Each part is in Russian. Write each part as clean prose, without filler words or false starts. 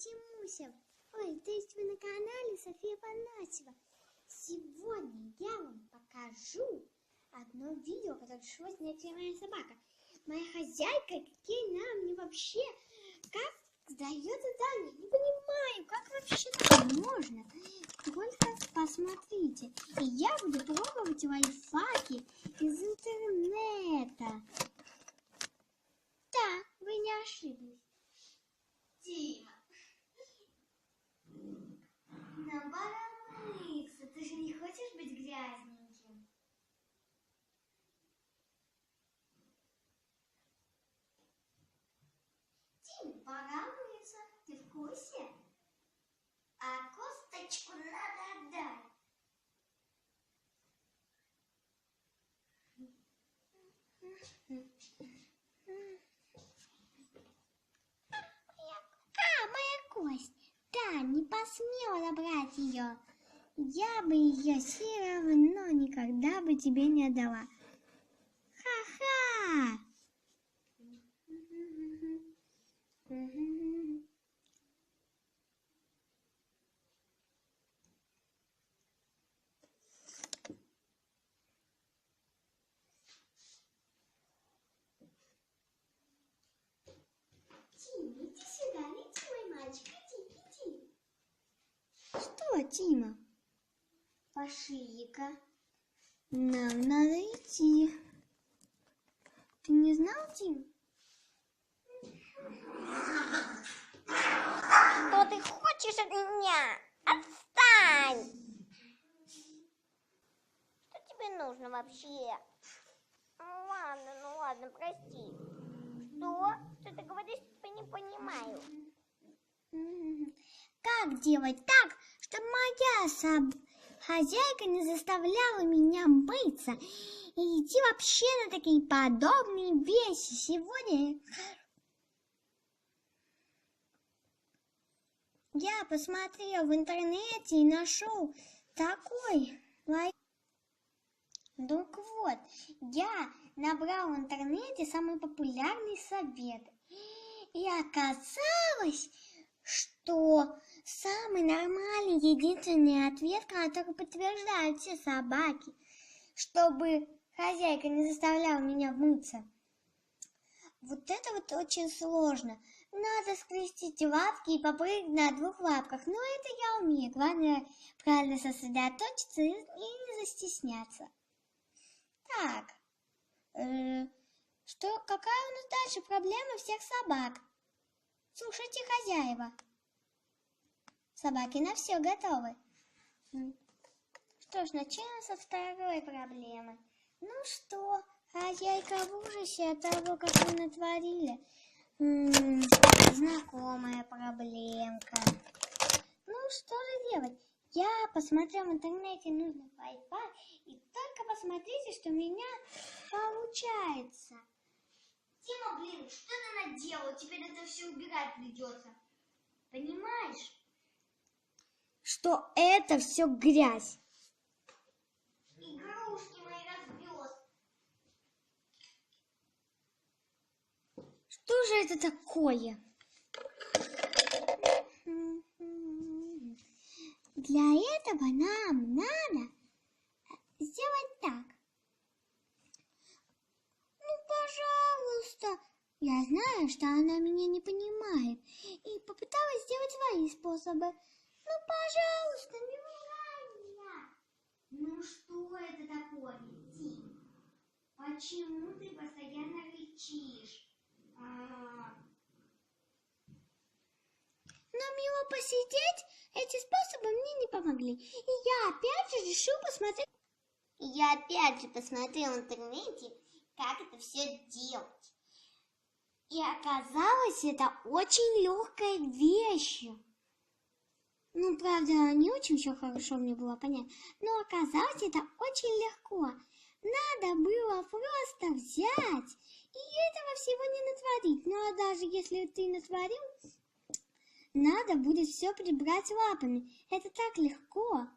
Тимуся. Ой, то есть вы на канале София Панасева. Сегодня я вам покажу одно видео, которое решила снять моя собака. Моя хозяйка, какие она мне вообще, как сдает задание. Не понимаю, как вообще так можно. Только посмотрите. И я буду пробовать лайфаки из интернета. Да, вы не ошиблись. Тима, нам пора мыться. Ты же не хочешь быть грязненьким? Тима, пора мыться. Ты в курсе? А косточку надо отдать. Моя кость. Да, не посмела забрать ее. Я бы ее все равно никогда бы тебе не отдала. Ха-ха! Тима, иди сюда, иди, мой мальчик, иди. Что, Тима? Пошли-ка. Нам надо идти. Ты не знал, Тим? Что ты хочешь от меня? Отстань! Что тебе нужно вообще? Ну ладно, прости. Что? Что ты говоришь, я не понимаю. Как делать так, чтобы моя хозяйка не заставляла меня мыться и идти вообще на такие подобные вещи? Сегодня я посмотрел в интернете и нашел такой лайф. Так вот, я набрал в интернете самые популярные советы. И оказалось, что самый нормальный, единственный ответ, который подтверждают все собаки, чтобы хозяйка не заставляла меня мыться. Вот это вот очень сложно. Надо скрестить лапки и попрыгать на двух лапках. Но это я умею. Главное правильно сосредоточиться и не застесняться. Так, какая у нас дальше проблема всех собак? Слушайте, хозяева. Собаки на все готовы. Что ж, начнем со второй проблемы. Ну что, хозяйка в ужасе от того, как вы натворили? Знакомая проблемка. Ну что же делать? Я посмотрел в интернете нужный Wi-Fi, и только посмотрите, что у меня получается. Тима, блин, что ты наделал? Теперь это все убирать придется. Понимаешь? Что это все грязь. Игрушки мои разбилась. Что же это такое? Для этого нам надо сделать так. Ну, пожалуйста. Я знаю, что она меня не понимает. И попыталась сделать свои способы. Ну, пожалуйста, не ругай меня. Ну что это такое, Тим? Почему ты постоянно кричишь? Но мило посидеть, эти способы мне не помогли. И я опять же решил посмотреть. Я опять же посмотрела в интернете, как это все делать. И оказалось, это очень легкая вещь. Ну, правда, не очень все хорошо мне было понять. Но оказалось, это очень легко. Надо было просто взять и этого всего не натворить. Ну, а даже если ты натворил, надо будет все прибрать лапами. Это так легко.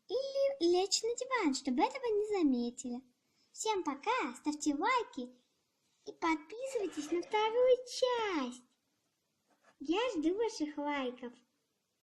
Или лечь на диван, чтобы этого не заметили. Всем пока, ставьте лайки и подписывайтесь на вторую часть. Я жду ваших лайков.